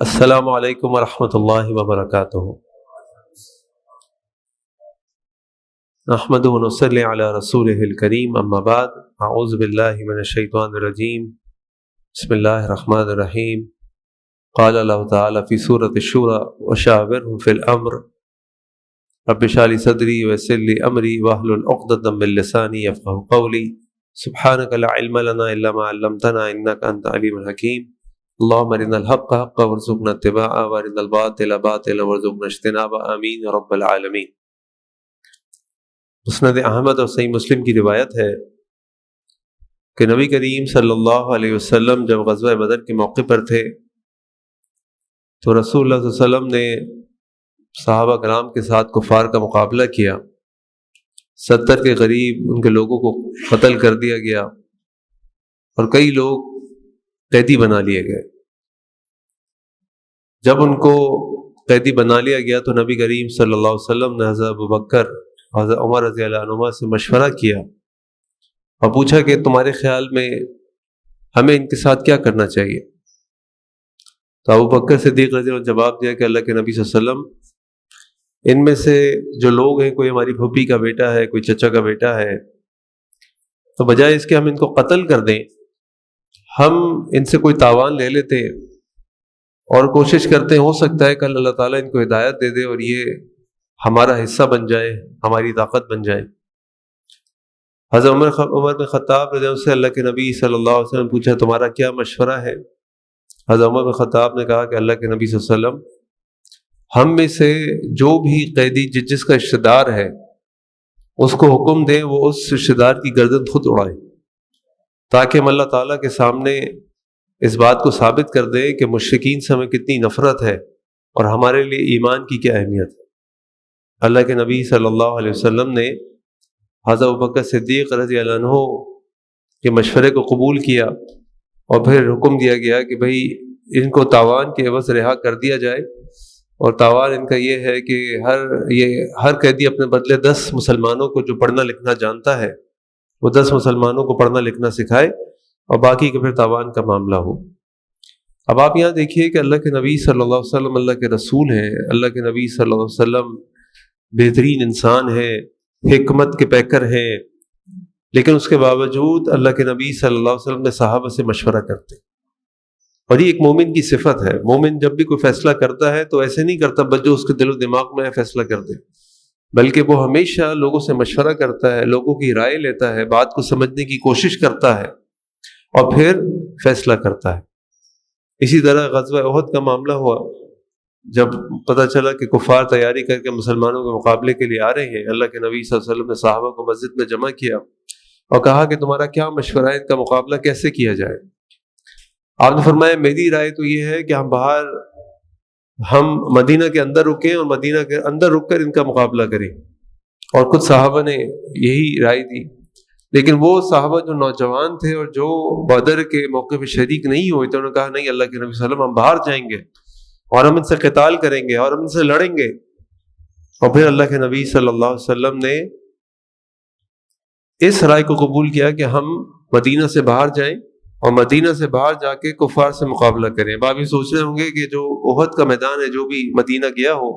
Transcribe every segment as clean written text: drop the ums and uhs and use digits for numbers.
السلام علیکم ورحمۃ اللہ وبرکاتہ۔ نحمد ونصلی علی رسولہ الکریم، اما بعد، اعوذ باللہ من الشیطان الرجیم، بسم اللہ الرحمن الرحیم۔ قال اللہ تعالی فی سورۃ الشورى وشاورهم فی الامر رب اشرح لی صدری ویسر لی امری واحلل عقدۃ من لسانی یفقہوا قولی۔ سبحانک لا علم لنا الا ما علمتنا انک انت العلیم الحکیم۔ اللهم ارنا الحق حقا وارزقنا اتباعه وارنا الباطل باطلا وارزقنا اجتنابه، آمین یا رب العالمین۔ مسند احمد اور صحیح مسلم کی روایت ہے کہ نبی کریم صلی اللہ علیہ وسلم جب غزوہ بدر کے موقع پر تھے تو رسول اللہ صلی اللہ علیہ وسلم نے صحابہ کرام کے ساتھ کفار کا مقابلہ کیا۔ 70 کے قریب ان کے لوگوں کو قتل کر دیا گیا اور کئی لوگ قیدی بنا لیے گئے۔ جب ان کو قیدی بنا لیا گیا تو نبی کریم صلی اللہ علیہ وسلم نے حضرت ابوبکر اور حضرت عمر رضی اللہ عنہما سے مشورہ کیا اور پوچھا کہ تمہارے خیال میں ہمیں ان کے ساتھ کیا کرنا چاہیے؟ تو ابوبکر صدیق رضی اللہ عنہ نے جواب دیا کہ اللہ کے نبی صلی اللہ علیہ وسلم، ان میں سے جو لوگ ہیں، کوئی ہماری پھوپھی کا بیٹا ہے، کوئی چچا کا بیٹا ہے، تو بجائے اس کے ہم ان کو قتل کر دیں، ہم ان سے کوئی تاوان لے لیتے اور کوشش کرتے ہیں، ہو سکتا ہے کل اللہ تعالیٰ ان کو ہدایت دے دے اور یہ ہمارا حصہ بن جائے، ہماری طاقت بن جائے۔ حضرت عمر بن خطاب رضی اللہ عنہ سے اللہ کے نبی صلی اللہ علیہ وسلم پوچھا تمہارا کیا مشورہ ہے؟ حضرت عمر بن خطاب نے کہا کہ اللہ کے نبی صلی اللہ علیہ وسلم، ہم میں سے جو بھی قیدی جس کا رشتہ دار ہے اس کو حکم دیں وہ اس رشتہ دار کی گردن خود اڑائے، تاکہ ہم اللہ تعالیٰ کے سامنے اس بات کو ثابت کر دیں کہ مشرکین سے ہمیں کتنی نفرت ہے اور ہمارے لیے ایمان کی کیا اہمیت ہے۔ اللہ کے نبی صلی اللہ علیہ وسلم نے حضرت ابوبکر صدیق رضی اللہ عنہ کے مشورے کو قبول کیا اور پھر حکم دیا گیا کہ بھئی ان کو تاوان کے عوض رہا کر دیا جائے، اور تاوان ان کا یہ ہے کہ ہر قیدی اپنے بدلے 10 مسلمانوں کو جو پڑھنا لکھنا جانتا ہے وہ 10 مسلمانوں کو پڑھنا لکھنا سکھائے اور باقی کے پھر تاوان کا معاملہ ہو۔ اب آپ یہاں دیکھیے کہ اللہ کے نبی صلی اللہ علیہ وسلم اللہ کے رسول ہیں، اللہ کے نبی صلی اللہ علیہ وسلم بہترین انسان ہیں، حکمت کے پیکر ہیں، لیکن اس کے باوجود اللہ کے نبی صلی اللہ علیہ وسلم نے صحابہ سے مشورہ کرتے، اور یہ ایک مومن کی صفت ہے۔ مومن جب بھی کوئی فیصلہ کرتا ہے تو ایسے نہیں کرتا بس جو اس کے دل و دماغ میں ہے فیصلہ کر دے، بلکہ وہ ہمیشہ لوگوں سے مشورہ کرتا ہے، لوگوں کی رائے لیتا ہے، بات کو سمجھنے کی کوشش کرتا ہے اور پھر فیصلہ کرتا ہے۔ اسی طرح غزوہ احد کا معاملہ ہوا، جب پتہ چلا کہ کفار تیاری کر کے مسلمانوں کے مقابلے کے لیے آ رہے ہیں، اللہ کے نبی صلی اللہ علیہ وسلم نے صحابہ کو مسجد میں جمع کیا اور کہا کہ تمہارا کیا مشورہ ہے، ان کا مقابلہ کیسے کیا جائے؟ آپ نے فرمایا میری رائے تو یہ ہے کہ ہم مدینہ کے اندر رکیں اور مدینہ کے اندر رک کر ان کا مقابلہ کریں، اور کچھ صحابہ نے یہی رائے دی، لیکن وہ صحابہ جو نوجوان تھے اور جو بدر کے موقع پہ شریک نہیں ہوئے تھے، انہوں نے کہا نہیں، اللہ کے نبی صلی اللہ علیہ وسلم، ہم باہر جائیں گے اور ہم ان سے قتال کریں گے اور ہم ان سے لڑیں گے۔ اور پھر اللہ کے نبی صلی اللہ علیہ وسلم نے اس رائے کو قبول کیا کہ ہم مدینہ سے باہر جائیں اور مدینہ سے باہر جا کے کفار سے مقابلہ کریں۔ اب آپ یہ سوچ رہے ہوں گے کہ جو احد کا میدان ہے، جو بھی مدینہ گیا ہو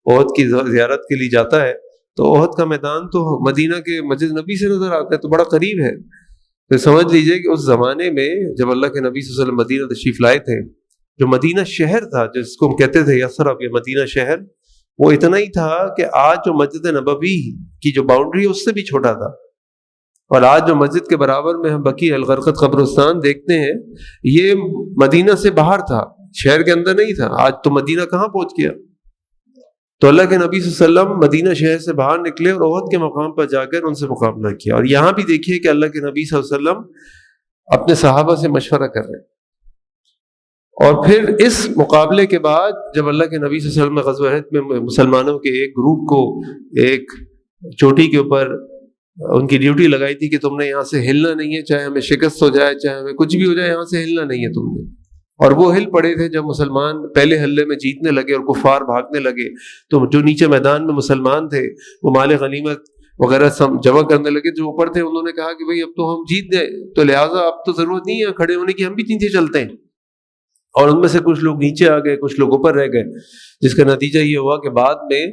احد کی زیارت کے لیے جاتا ہے، تو احد کا میدان تو مدینہ کے مسجد نبی سے نظر آتا ہے، تو بڑا قریب ہے۔ تو سمجھ لیجئے کہ اس زمانے میں جب اللہ کے نبی صلی اللہ علیہ وسلم مدینہ تشریف لائے تھے، جو مدینہ شہر تھا جس کو ہم کہتے تھے یثرب یا مدینہ شہر، وہ اتنا ہی تھا کہ آج جو مسجد نبوی کی جو باؤنڈری ہے اس سے بھی چھوٹا تھا، اور آج جو مسجد کے برابر میں ہم بقیع الغرقد قبرستان دیکھتے ہیں، یہ مدینہ سے باہر تھا، شہر کے اندر نہیں تھا۔ آج تو مدینہ کہاں پہنچ گیا؟ تو اللہ کے نبی صلی اللہ علیہ وسلم مدینہ شہر سے باہر نکلے اور احد کے مقام پر جا کر ان سے مقابلہ کیا۔ اور یہاں بھی دیکھیے کہ اللہ کے نبی صلی اللہ علیہ وسلم اپنے صحابہ سے مشورہ کر رہے ہیں، اور پھر اس مقابلے کے بعد جب اللہ کے نبی صلی اللہ علیہ وسلم نے غزوہ احد میں مسلمانوں کے ایک گروپ کو ایک چوٹی کے اوپر ان کی ڈیوٹی لگائی تھی کہ تم نے یہاں سے ہلنا نہیں ہے، چاہے ہمیں شکست ہو جائے، چاہے ہمیں کچھ بھی ہو جائے، یہاں سے ہلنا نہیں ہے تم نے۔ اور وہ ہل پڑے تھے جب مسلمان پہلے حلے میں جیتنے لگے اور کفار بھاگنے لگے، تو جو نیچے میدان میں مسلمان تھے وہ مال غنیمت وغیرہ جمع کرنے لگے، جو اوپر تھے انہوں نے کہا کہ بھئی اب تو ہم جیت گئے، تو لہٰذا اب تو ضرورت نہیں ہے کھڑے ہونے کی، ہم بھی نیچے چلتے ہیں۔ اور ان میں سے کچھ لوگ نیچے آ گئے، کچھ لوگ اوپر رہ گئے، جس کا نتیجہ یہ ہوا کہ بعد میں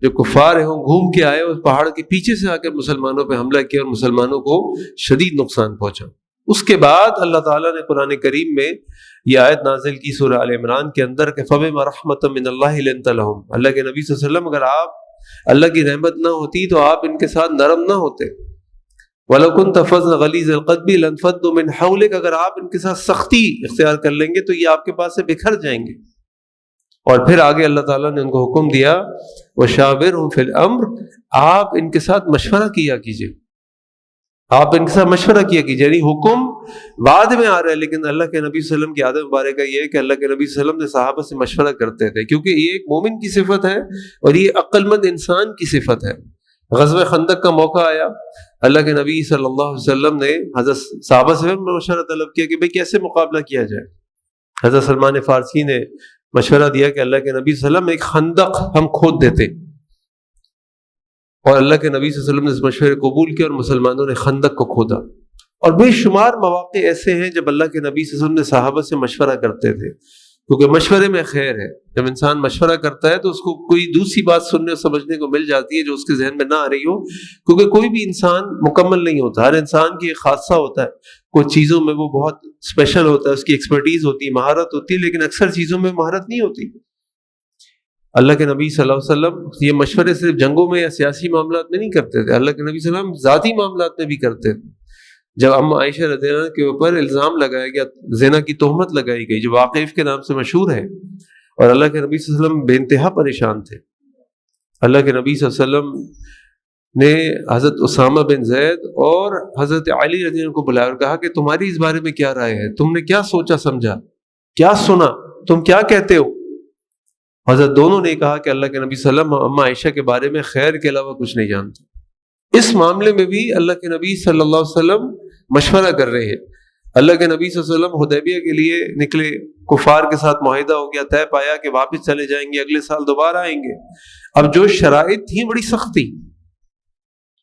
جو کفار ہیں وہ گھوم کے آئے، اس پہاڑ کے پیچھے سے آ کر مسلمانوں پہ حملہ کیا اور مسلمانوں کو شدید نقصان پہنچا۔ اس کے بعد اللہ تعالیٰ نے قرآن کریم میں یہ آیت نازل کی سورہ آل عمران کے اندر کہ فَبِمَا رَحْمَةٍ مِّنَ اللَّهِ لِنتَ لَهُمْ، اللہ کے نبی صلی اللہ علیہ وسلم اگر آپ اللہ کی رحمت نہ ہوتی تو آپ ان کے ساتھ نرم نہ ہوتے۔ وَلَوْ كُنْتَ فَظًّا غَلِيظَ الْقَلْبِ لَانفَضُّوا مِنْ حَوْلِكَ، اگر آپ ان کے ساتھ سختی اختیار کر لیں گے تو یہ آپ کے پاس سے بکھر جائیں گے۔ اور پھر آگے اللہ تعالیٰ نے ان کو حکم دیا وَشَاوِرْهُمْ فِي الْأَمْرِ، آپ ان کے ساتھ مشورہ کیا کیجئے، آپ ان کے ساتھ مشورہ کیا کیجئے۔ یعنی حکم بعد میں آ رہا ہے، لیکن اللہ کے نبی صلی اللہ علیہ وسلم کی عادت مبارکہ یہ ہے کہ اللہ کے نبی صلی اللہ علیہ وسلم نے صحابہ سے مشورہ کرتے تھے، کیونککہ یہ ایک مومن کی صفت ہے اور یہ عقل مند انسان کی صفت ہے۔ غزوہ خندق کا موقع آیا، اللہ کے نبی صلی اللہ علیہ وسلم نے حضرت صحابہ سے مشورہ طلب کیا کہ بھئی کیسے مقابلہ کیا جائے۔ حضرت سلمان فارسی نے مشورہ دیا کہ اللہ کے نبی صلی اللہ علیہ وسلم ایک خندق ہم کھود دیتے، اور اللہ کے نبی صلی اللہ علیہ وسلم نے اس مشورے قبول کیا اور مسلمانوں نے خندق کو کھودا۔ اور بے شمار مواقع ایسے ہیں جب اللہ کے نبی صلی اللہ علیہ وسلم نے صحابہ سے مشورہ کرتے تھے، کیونکہ مشورے میں خیر ہے۔ جب انسان مشورہ کرتا ہے تو اس کو کوئی دوسری بات سننے اور سمجھنے کو مل جاتی ہے جو اس کے ذہن میں نہ آ رہی ہو، کیونکہ کوئی بھی انسان مکمل نہیں ہوتا، ہر انسان کی ایک خاصہ ہوتا ہے، کچھ چیزوں میں وہ بہت اسپیشل ہوتا ہے، اس کی ایکسپرٹیز ہوتی ہے، مہارت ہوتی ہے، لیکن اکثر چیزوں میں مہارت نہیں ہوتی۔ اللہ کے نبی صلی اللہ علیہ وسلم یہ مشورے صرف جنگوں میں یا سیاسی معاملات میں نہیں کرتے تھے، اللہ کے نبی صلی اللہ علیہ وسلم ذاتی معاملات میں بھی کرتے تھے۔ جب اما عائشہ رضی اللہ عنہا کے اوپر الزام لگایا گیا، زنا کی تہمت لگائی گئی جو واقف کے نام سے مشہور ہے، اور اللہ کے نبی صلی اللہ علیہ وسلم بے انتہا پریشان تھے، اللہ کے نبی صلی اللہ علیہ وسلم نے حضرت اسامہ بن زید اور حضرت علی رضی اللہ عنہ کو بلایا اور کہا کہ تمہاری اس بارے میں کیا رائے ہے، تم نے کیا سوچا سمجھا، کیا سنا، تم کیا کہتے ہو؟ حضرت دونوں نے کہا کہ اللہ کے نبی صلی اللہ علیہ وسلم اما عائشہ کے بارے میں خیر کے علاوہ کچھ نہیں جانتے۔ اس معاملے میں بھی اللہ کے نبی صلی اللہ علیہ وسلم مشورہ کر رہے ہیں۔ اللہ کے نبی صلی اللہ علیہ وسلم حدیبیہ کے لیے نکلے، کفار کے ساتھ معاہدہ ہو گیا، طے پایا کہ واپس چلے جائیں گے، اگلے سال دوبارہ آئیں گے۔ اب جو شرائط تھیں بڑی سخت تھیں،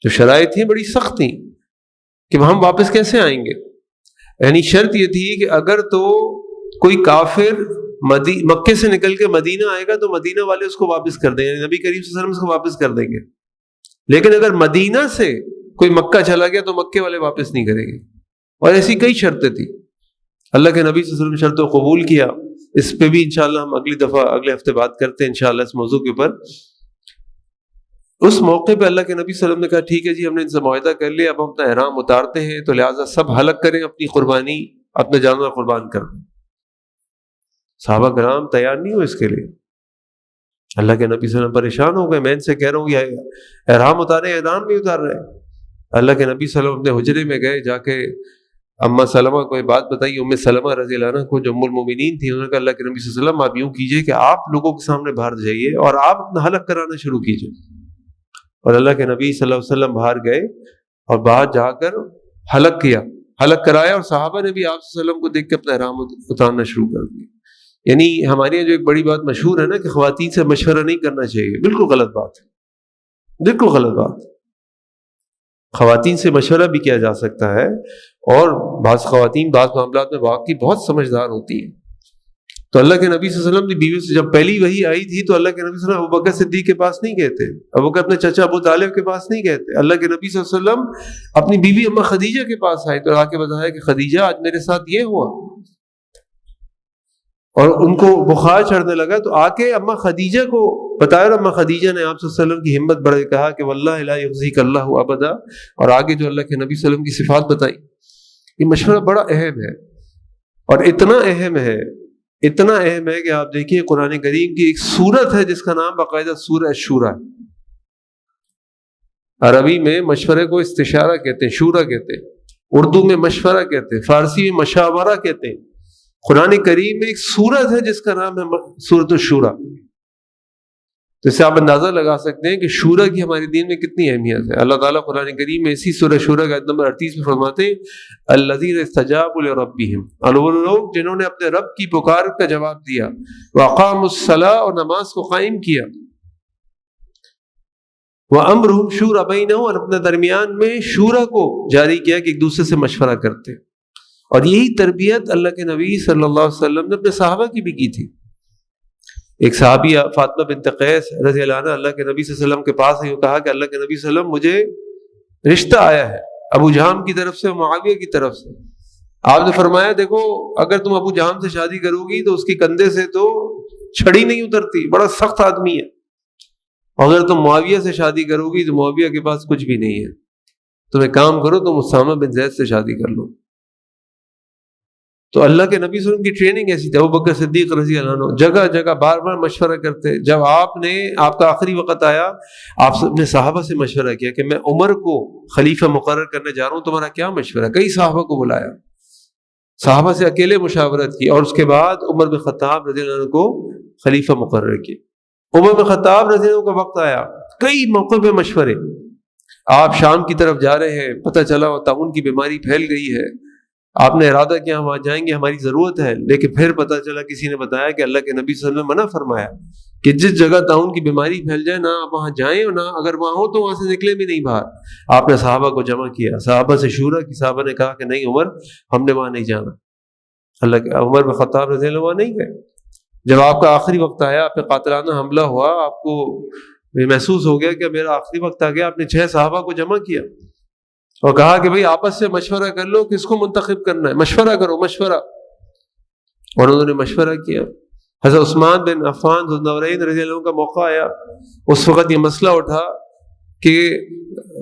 جو شرائط تھیں بڑی سخت تھیں کہ ہم واپس کیسے آئیں گے۔ یعنی شرط یہ تھی کہ اگر تو کوئی کافر مکے سے نکل کے مدینہ آئے گا تو مدینہ والے اس کو واپس کر دیں گے، یعنی نبی کریم صلی اللہ علیہ وسلم اس کو واپس کر دیں گے، لیکن اگر مدینہ سے کوئی مکہ چلا گیا تو مکے والے واپس نہیں کریں گے۔ اور ایسی کئی شرطیں تھیں، اللہ کے نبی صلی اللہ علیہ وسلم شرطوں کو قبول کیا۔ اس پہ بھی انشاءاللہ ہم اگلی دفعہ اگلے ہفتے بات کرتے ہیں انشاءاللہ اس موضوع کے اوپر۔ اس موقع پہ اللہ کے نبی صلی اللہ علیہ وسلم نے کہا ٹھیک ہے جی، ہم نے ان سے معاہدہ کر لیا، اب ہم اپنا احرام اتارتے ہیں، تو لہٰذا سب حلق کریں، اپنی قربانی اپنے جانور قربان کر دیں۔ صحابہ کرام تیار نہیں ہو اس کے لیے، اللہ کے نبی صلی اللہ علیہ وسلم پریشان ہو گئے، میں ان سے کہہ رہا ہوں یہ احرام اتارے، احرام نہیں اتار رہے۔ اللہ کے نبی صلی اللہ علیہ وسلم اپنے حجرے میں گئے، جا کے اما سلمہ کو یہ بات بتائی، ام سلمہ رضی اللہ عنہ کو جو ام المومنین تھی، انہوں نے کہا اللہ کے نبی صلی اللہ علیہ وسلم آپ یوں کیجئے کہ آپ لوگوں کے سامنے باہر جائیے اور آپ اپنا حلق کرانا شروع کیجئے۔ اور اللہ کے نبی صلی اللہ علیہ وسلم باہر گئے اور باہر جا کر حلق کیا، حلق کرایا، اور صحابہ نے بھی آپ صلی اللہ علیہ وسلم کو دیکھ کے اپنا احرام اتارنا شروع کر دیا۔ یعنی ہمارے یہاں جو ایک بڑی بات مشہور ہے نا کہ خواتین سے مشورہ نہیں کرنا چاہیے، بالکل غلط بات ہے، بالکل غلط بات۔ خواتین سے مشورہ بھی کیا جا سکتا ہے، اور بعض خواتین بعض معاملات میں واقعی بہت سمجھدار ہوتی ہیں۔ تو اللہ کے نبی صلی اللہ علیہ وسلم کی بیوی سے جب پہلی وحی آئی تھی تو اللہ کے نبی صلی اللہ علیہ وسلم ابوبکر صدیق کے پاس نہیں گئے تھے، ابوبکر اپنے چچا ابو طالب کے پاس نہیں گئے تھے، اللہ کے نبی صلی اللہ علیہ وسلم اپنی بیوی اما خدیجہ کے پاس آئے تو آ کے بتایا کہ خدیجہ آج میرے ساتھ یہ ہوا، اور ان کو بخار چڑھنے لگا تو آ کے اما خدیجہ کو بتایا، اور اما خدیجہ نے آپ صلی اللہ علیہ وسلم کی ہمت بڑھ کے کہا کہ واللہ لا یخزیک اللہ ابدا، اور آگے جو اللہ کے نبی صلی اللہ علیہ وسلم کی صفات بتائی۔ یہ مشورہ بڑا اہم ہے، اور اتنا اہم ہے کہ آپ دیکھیے قرآن کریم کی ایک سورت ہے جس کا نام باقاعدہ سورہ شورا ہے۔ عربی میں مشورے کو استشارہ کہتے ہیں، شورا کہتے ہیں، اردو میں مشورہ کہتے ہیں، فارسی میں مشاورہ کہتے ہیں۔ قرآن کریم میں ایک سورت ہے جس کا نام ہے سورۃ الشورا۔ تو اس سے آپ اندازہ لگا سکتے ہیں کہ شورا کی ہمارے دین میں کتنی اہمیت ہے۔ اللہ تعالیٰ قرآن کریم میں اسی سورہ شورا کا آیت نمبر 38 میں فرماتے ہیں الذین استجابوا لربہم، اور وہ لوگ جنہوں نے اپنے رب کی پکار کا جواب دیا، واقاموا الصلاۃ، اور نماز کو قائم کیا، وامرہم شورا بینہم، اور اپنے درمیان میں شورا کو جاری کیا کہ ایک دوسرے سے مشورہ کرتے۔ اور یہی تربیت اللہ کے نبی صلی اللہ علیہ وسلم نے اپنے صحابہ کی بھی کی تھی. ایک صحابی فاطمہ بنت قیس رضی اللہ عنہ اللہ کے نبی صلی اللہ علیہ وسلم کے پاس آئی اور کہا کہ اللہ کے نبی صلی اللہ علیہ وسلم مجھے رشتہ آیا ہے ابو جہم کی طرف سے، معاویہ کی طرف سے. آپ نے فرمایا دیکھو اگر تم ابو جہم سے شادی کرو گی تو اس کی کندھے سے تو چھڑی نہیں اترتی، بڑا سخت آدمی ہے. اگر تم معاویہ سے شادی کرو گی تو معاویہ کے پاس کچھ بھی نہیں ہے. تم ایک کام کرو، تم اسامہ بن زید سے شادی کر لو. تو اللہ کے نبی صلی اللہ علیہ وسلم کی ٹریننگ ایسی تھی. ابوبکر صدیق رضی اللہ عنہ جگہ جگہ بار بار مشورہ کرتے. جب آپ کا آخری وقت آیا، آپ نے صحابہ سے مشورہ کیا کہ میں عمر کو خلیفہ مقرر کرنے جا رہا ہوں، تمہارا کیا مشورہ؟ کئی صحابہ کو بلایا، صحابہ سے اکیلے مشاورت کی، اور اس کے بعد عمر بن خطاب رضی اللہ عنہ کو خلیفہ مقرر کیا. عمر بن خطاب رضی اللہ عنہ کا وقت آیا، کئی موقع پہ مشورے. آپ شام کی طرف جا رہے ہیں، پتہ چلا طاعون کی بیماری پھیل گئی ہے. آپ نے ارادہ کیا ہم وہاں جائیں گے، ہماری ضرورت ہے، لیکن پھر پتہ چلا کسی نے بتایا کہ اللہ کے نبی صلی اللہ علیہ وسلم نے منع فرمایا کہ جس جگہ طاعون کی بیماری پھیل جائے نہ آپ وہاں جائیں، اور نہ اگر وہاں ہو تو وہاں سے نکلے بھی نہیں باہر. آپ نے صحابہ کو جمع کیا، صحابہ سے شورا کی، صحابہ نے کہا کہ نہیں عمر، ہم نے وہاں نہیں جانا. اللہ کے عمر بن خطاب رضی اللہ عنہ وہاں نہیں گئے. جب آپ کا آخری وقت آیا، آپ پہ قاتلانہ حملہ ہوا، آپ کو محسوس ہو گیا کہ میرا آخری وقت آ گیا، آپ نے 6 صحابہ کو جمع کیا اور کہا کہ بھئی آپس سے مشورہ کر لو کس کو منتخب کرنا ہے، مشورہ کرو، مشورہ. اور انہوں نے مشورہ کیا. حضرت عثمان بن عفان ذو النورین رضی اللہ عنہ کا موقع آیا. اس وقت یہ مسئلہ اٹھا کہ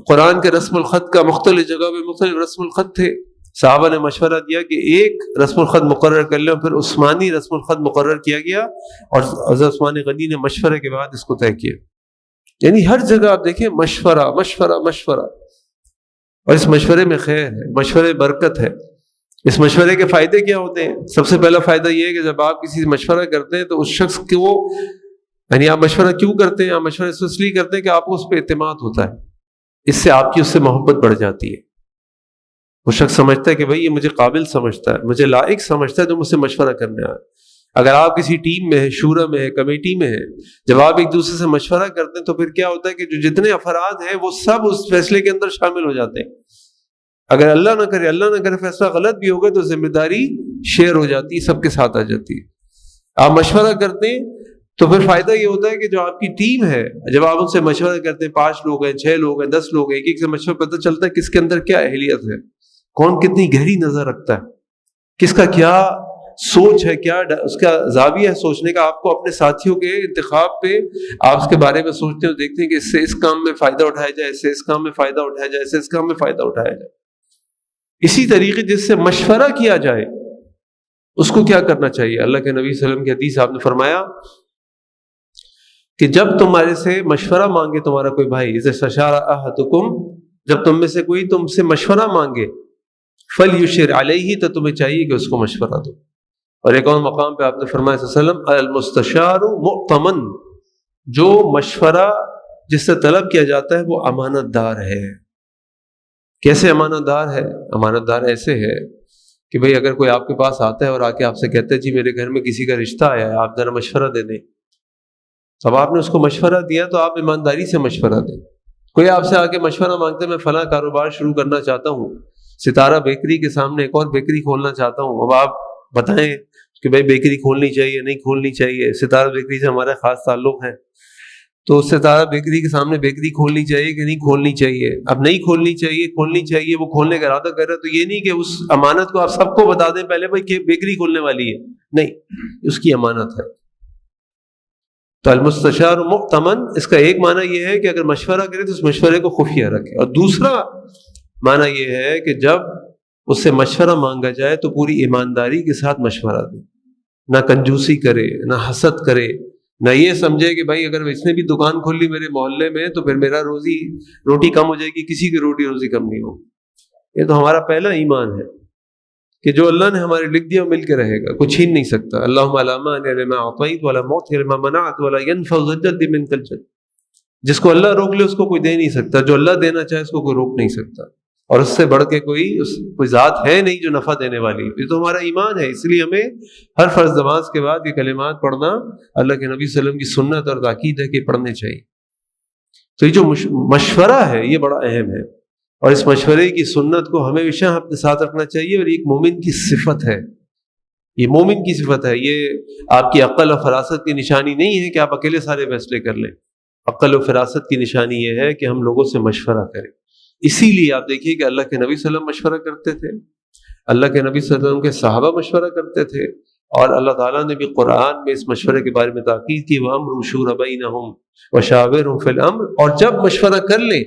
قرآن کے رسم الخط کا مختلف جگہ پہ مختلف رسم الخط تھے. صحابہ نے مشورہ دیا کہ ایک رسم الخط مقرر کر لیں، پھر عثمانی رسم الخط مقرر کیا گیا، اور حضرت عثمان غنی نے مشورے کے بعد اس کو طے کیا. یعنی ہر جگہ آپ دیکھیں مشورہ مشورہ مشورہ، اور اس مشورے میں خیر ہے، مشورے برکت ہے. اس مشورے کے فائدے کیا ہوتے ہیں؟ سب سے پہلا فائدہ یہ ہے کہ جب آپ کسی سے مشورہ کرتے ہیں تو اس شخص کو، یعنی آپ مشورہ کیوں کرتے ہیں؟ آپ مشورہ اس لیے کرتے ہیں کہ آپ کو اس پہ اعتماد ہوتا ہے، اس سے آپ کی اس سے محبت بڑھ جاتی ہے. وہ شخص سمجھتا ہے کہ بھائی یہ مجھے قابل سمجھتا ہے، مجھے لائق سمجھتا ہے جو مجھ سے مشورہ کرنے آیا. اگر آپ کسی ٹیم میں ہیں، شورا میں ہے، کمیٹی میں ہے، جب آپ ایک دوسرے سے مشورہ کرتے ہیں تو پھر کیا ہوتا ہے کہ جو جتنے افراد ہیں وہ سب اس فیصلے کے اندر شامل ہو جاتے ہیں. اگر اللہ نہ کرے فیصلہ غلط بھی ہوگا تو ذمہ داری شیئر ہو جاتی ہے، سب کے ساتھ آ جاتی ہے. آپ مشورہ کرتے ہیں تو پھر فائدہ یہ ہوتا ہے کہ جو آپ کی ٹیم ہے، جب آپ ان سے مشورہ کرتے ہیں، 5 لوگ ہیں، 6 لوگ ہیں، 10 لوگ ہیں، ایک سے مشورہ پتہ چلتا ہے کس کے اندر کیا اہلیت ہے، کون کتنی گہری نظر رکھتا ہے، کس کا کیا سوچ ہے، کیا اس کا زاویہ ہے سوچنے کا. آپ کو اپنے ساتھیوں کے انتخاب پہ آپ اس کے بارے میں سوچتے ہیں، دیکھتے ہیں کہ اس سے اس کام میں فائدہ اٹھایا جائے، اس سے اس کام میں فائدہ اٹھایا جائے، اس سے اس کام میں فائدہ اٹھایا جائے. اسی طریقے جس سے مشورہ کیا جائے اس کو کیا کرنا چاہیے؟ اللہ کے نبی صلی اللہ علیہ وسلم کی حدیث آپ نے فرمایا کہ جب تمہارے سے مشورہ مانگے تمہارا کوئی بھائی، اذا استشار احدکم، جب تم میں سے کوئی تم سے مشورہ مانگے، فلیشر علیہ، تو تمہیں چاہیے کہ اس کو مشورہ دو. اور ایک اور مقام پہ آپ نے فرمایا صلی اللہ علیہ وسلم المستشار مؤتمن، جو مشورہ جس سے طلب کیا جاتا ہے وہ امانت دار ہے. کیسے امانت دار ہے؟ امانت دار ایسے ہے کہ بھئی اگر کوئی آپ کے پاس آتا ہے اور آ کے آپ سے کہتا ہے جی میرے گھر میں کسی کا رشتہ آیا ہے، آپ ذرا مشورہ دے دیں. اب آپ نے اس کو مشورہ دیا تو آپ ایمانداری سے مشورہ دیں. کوئی آپ سے آ کے مشورہ مانگتا ہے میں فلاں کاروبار شروع کرنا چاہتا ہوں، ستارہ بیکری کے سامنے ایک اور بیکری کھولنا چاہتا ہوں، اب آپ بتائیں کہ بھائی بیکری کھولنی چاہیے نہیں کھولنی چاہیے. ستارہ بیکری سے ہمارا خاص تعلق ہے، تو ستارہ بیکری کے سامنے بیکری کھولنی چاہیے کہ نہیں کھولنی چاہیے؟ اب نہیں کھولنی چاہیے، وہ کھولنے کا ارادہ کر رہا ہے، تو یہ نہیں کہ اس امانت کو آپ سب کو بتا دیں پہلے بھائی کہ بیکری کھولنے والی ہے، نہیں، اس کی امانت ہے. تو المستشار مؤتمن، اس کا ایک معنی یہ ہے کہ اگر مشورہ کرے تو اس مشورے کو خفیہ رکھے، اور دوسرا معنی یہ ہے کہ جب اس سے مشورہ مانگا جائے تو پوری ایمانداری کے ساتھ مشورہ دے، نہ کنجوسی کرے، نہ حسد کرے، نہ یہ سمجھے کہ بھائی اگر اس نے بھی دکان کھول لی میرے محلے میں تو پھر میرا روٹی کم ہو جائے گی، کسی کی روزی کم نہیں ہوگی. یہ تو ہمارا پہلا ایمان ہے کہ جو اللہ نے ہمارے لکھ دیا مل کے رہے گا، کوئی چھین نہیں سکتا. اللہم لا مانع لما اعطیت ولا معطی لما منعت ولا ينفع ذا الجد منک الجد. جس کو اللہ روک لے اس کو کوئی دے نہیں سکتا، جو اللہ دینا چاہے اس کو کوئی روک نہیں سکتا، اور اس سے بڑھ کے کوئی ذات ہے نہیں جو نفع دینے والی. یہ تو ہمارا ایمان ہے. اس لیے ہمیں ہر فرض نماز کے بعد یہ کلمات پڑھنا اللہ کے نبی صلی اللہ علیہ وسلم کی سنت اور تاکید ہے کہ پڑھنے چاہیے. تو یہ جو مشورہ ہے یہ بڑا اہم ہے. اور اس مشورے کی سنت کو ہمیشہ اپنے ساتھ رکھنا چاہیے، اور ایک مومن کی صفت ہے، یہ مومن کی صفت ہے، یہ آپ کی عقل اور فراست کی نشانی نہیں ہے کہ آپ اکیلے سارے فیصلے کر لیں۔ عقل و فراست کی نشانی یہ ہے کہ ہم لوگوں سے مشورہ کریں۔ اسی لیے آپ دیکھیے کہ اللہ کے نبی صلی اللہ علیہ وسلم مشورہ کرتے تھے، اللہ کے نبی صلی اللہ علیہ وسلم کے صحابہ مشورہ کرتے تھے، اور اللہ تعالیٰ نے بھی قرآن میں اس مشورے کے بارے میں تاکید کی، وَأَمْرُ شُورَ بَيْنَهُمْ وَشَاوِرْهُمْ فِي الْأَمْرِ، اور جب مشورہ کر لیں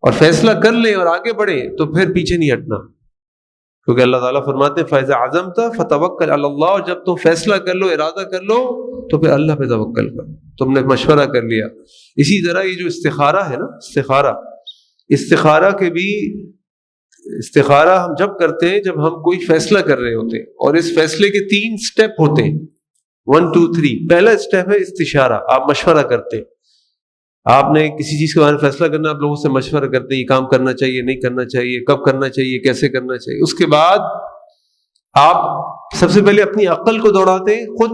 اور فیصلہ کر لیں اور آگے بڑھیں تو پھر پیچھے نہیں ہٹنا، کیونکہ اللہ تعالیٰ فرماتے ہیں فَإِذَا عَزَمْتَ فَتَوَكَّلْ عَلَى اللَّهِ، اور جب تم فیصلہ کر لو، ارادہ کر لو، تو پھر اللہ پہ توکل کرو، تم نے مشورہ کر لیا۔ اسی طرح یہ جو استخارہ ہے نا، استخارہ کے بھی، استخارہ ہم جب کرتے ہیں جب ہم کوئی فیصلہ کر رہے ہوتے ہیں، اور اس فیصلے کے 3 سٹیپ ہوتے ہیں، 1 2 3۔ پہلا سٹیپ ہے استشارہ، آپ مشورہ کرتے ہیں، آپ نے کسی چیز کے بارے میں فیصلہ کرنا، آپ لوگوں سے مشورہ کرتے ہیں، یہ کام کرنا چاہیے نہیں کرنا چاہیے، کب کرنا چاہیے، کیسے کرنا چاہیے۔ اس کے بعد آپ سب سے پہلے اپنی عقل کو دوڑاتے ہیں، خود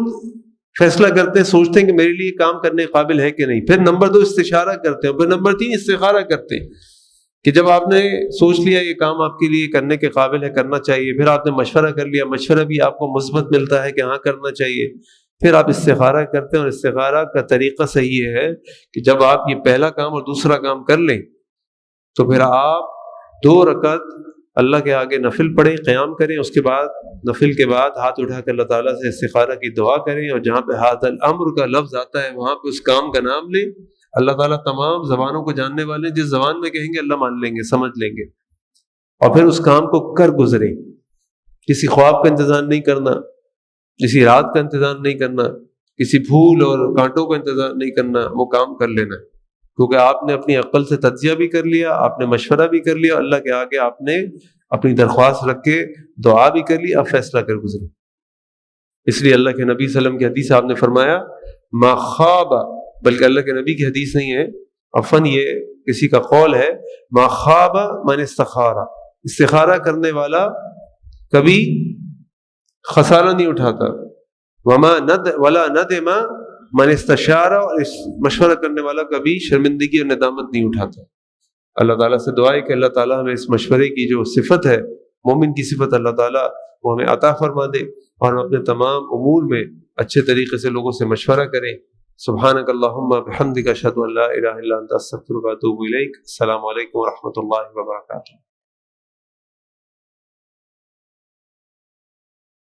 فیصلہ کرتے ہیں، سوچتے ہیں کہ میرے لیے کام کرنے قابل ہے کہ نہیں، پھر نمبر 2 استشارہ کرتے ہیں، پھر نمبر 3 استخارہ کرتے ہیں، کہ جب آپ نے سوچ لیا یہ کام آپ کے لیے کرنے کے قابل ہے، کرنا چاہیے، پھر آپ نے مشورہ کر لیا، مشورہ بھی آپ کو مثبت ملتا ہے کہ ہاں کرنا چاہیے، پھر آپ استخارہ کرتے ہیں۔ اور استخارہ کا طریقہ صحیح ہے کہ جب آپ یہ پہلا کام اور دوسرا کام کر لیں تو پھر آپ 2 رکعت اللہ کے آگے نفل پڑھیں، قیام کریں، اس کے بعد نفل کے بعد ہاتھ اٹھا کر اللہ تعالیٰ سے استخارہ کی دعا کریں، اور جہاں پہ ہاتھ الامر کا لفظ آتا ہے وہاں پہ اس کام کا نام لیں۔ اللہ تعالیٰ تمام زبانوں کو جاننے والے، جس زبان میں کہیں گے اللہ مان لیں گے، سمجھ لیں گے، اور پھر اس کام کو کر گزریں۔ کسی خواب کا انتظار نہیں کرنا، کسی رات کا انتظار نہیں کرنا، کسی پھول اور کانٹوں کا انتظار نہیں کرنا، وہ کام کر لینا ہے، کیونکہ آپ نے اپنی عقل سے تجزیہ بھی کر لیا، آپ نے مشورہ بھی کر لیا، اللہ کے آگے آپ نے اپنی درخواست رکھ کے دعا بھی کر لی، اب فیصلہ کر گزرے۔ اس لیے اللہ کے نبی صلی اللہ علیہ وسلم کی حدیث آپ نے فرمایا ما خواب، بلکہ اللہ کے نبی کی حدیث نہیں ہے، عفواً یہ کسی کا قول ہے، ما خواب من استخارہ، استخارہ کرنے والا کبھی خسارہ نہیں اٹھاتا، ولا ندم من استشارہ، اور مشورہ کرنے والا کبھی شرمندگی اور ندامت نہیں اٹھاتا۔ اللہ تعالیٰ سے دعا ہے کہ اللہ تعالیٰ ہمیں اس مشورے کی جو صفت ہے، مومن کی صفت، اللہ تعالیٰ وہ ہمیں عطا فرما دے، اور ہم اپنے تمام امور میں اچھے طریقے سے لوگوں سے مشورہ کریں۔ سبحانک اللہم بحمدک، اشہد ان لا الہ الا انت، استغفرک و اتوب الیک۔ السلام علیکم ورحمۃ اللہ وبرکاتہ۔